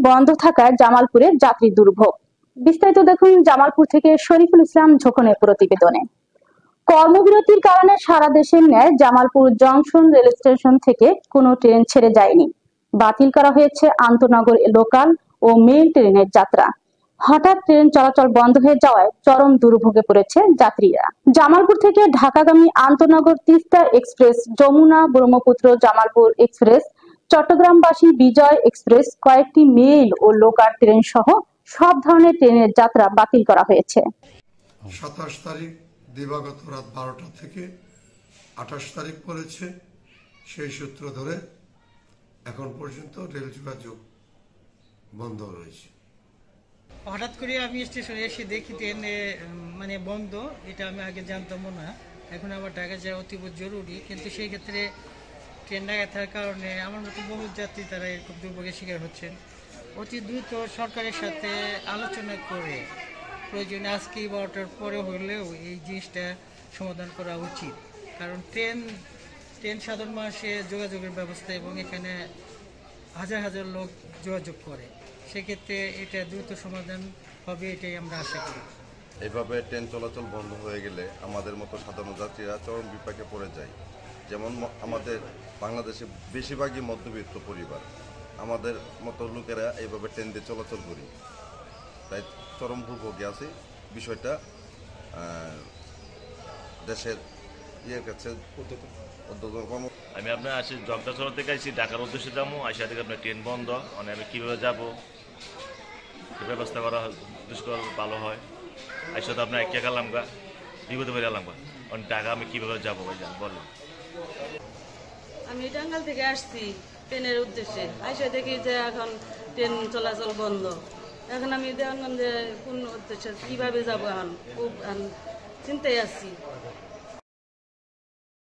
বন্ধ থাকায় জামালপুরে যাত্রী দুর্ভোগ। বিস্তারিত দেখুন জামালপুর থেকে শরীফুল ইসলাম ঝোকনের প্রতিবেদনে। কর্মবিরতির কারণে সারা দেশের ন্যায় জামালপুর জংশন রেল স্টেশন থেকে কোনো ট্রেন ছেড়ে যায়নি। বাতিল করা হয়েছে আন্তনগর লোকাল ও মেল ট্রেনের যাত্রা। হঠাৎ ট্রেন চলাচল বন্ধ হয়ে যাওয়ায় চরম দুর্ভোগে পড়েছে যাত্রীরা। জামালপুর থেকে ঢাকাগামী আন্তনগর তিস্তা এক্সপ্রেস, যমুনা ব্রহ্মপুত্র জামালপুর এক্সপ্রেস, চট্টগ্রামবাসী বিজয় এক্সপ্রেস, কয়েকটি মেল ও লোকাল ট্রেন সহ সব ধরনের ট্রেনের যাত্রা বাতিল করা হয়েছে। 27 তারিখ দিবাগত রাত 12টা থেকে 28 তারিখ পড়েছে। সেই সূত্র ধরে এখন পর্যন্ত রেল যোগাযোগ বন্ধ রয়েছে। হঠাৎ করে আমি স্টেশনে এসে দেখি ট্রেন বন্ধ। এটা আমি আগে জানতামও না। এখন আবার ঢাকা যাওয়া অতীব জরুরি, কিন্তু সেই ক্ষেত্রে ট্রেন ঢাকা থাকার কারণে আমার মতো বহু যাত্রী তারা এরকম দুর্ভোগের শিকার হচ্ছেন। অতি দ্রুত সরকারের সাথে আলোচনা করে প্রয়োজনে আজকে 12টার পরে হলেও এই জিনিসটা সমাধান করা উচিত। কারণ ট্রেন সাধারণ মানুষের যোগাযোগের ব্যবস্থা এবং এখানে হাজার হাজার লোক যোগাযোগ করে, সেক্ষেত্রে এটা দ্রুত সমাধান হবে, এটাই আমরা আশা করি। এইভাবে ট্রেন চলাচল বন্ধ হয়ে গেলে আমাদের মতো সাধারণ যাত্রীরা চরম বিপাকে পড়ে যায়। যেমন আমাদের বাংলাদেশে বেশিরভাগই মধ্যবিত্ত পরিবার, আমাদের মতো লোকেরা এইভাবে ট্রেন দিয়ে চলাচল করি, তাই চরম দুর্ভোগে আছে। বিষয়টা দেশের কাছে আমি আপনার আসি জগদাচল থেকে আসছি, ঢাকার উদ্দেশ্যে যাবো। আসা থেকে আপনার ট্রেন বন্ধ, মানে আমি কীভাবে যাবো, ব্যবস্থা করা দুষ্কর ভালো হয়। আসলে তো আপনার একে গেলাম গা, বিপদে বেরিয়ে গেলাম গা, ঢাকা আমি কীভাবে যাবো ভাই বলেন। আমি টাঙ্গাইল থেকে আসছি ট্রেনের উদ্দেশ্যে, আইসা দেখি যে এখন ট্রেন চলাচল বন্ধ। এখন আমি দেখলাম যে কোন উদ্দেশ্যে কীভাবে যাবো, এখন খুব চিন্তায় আছি।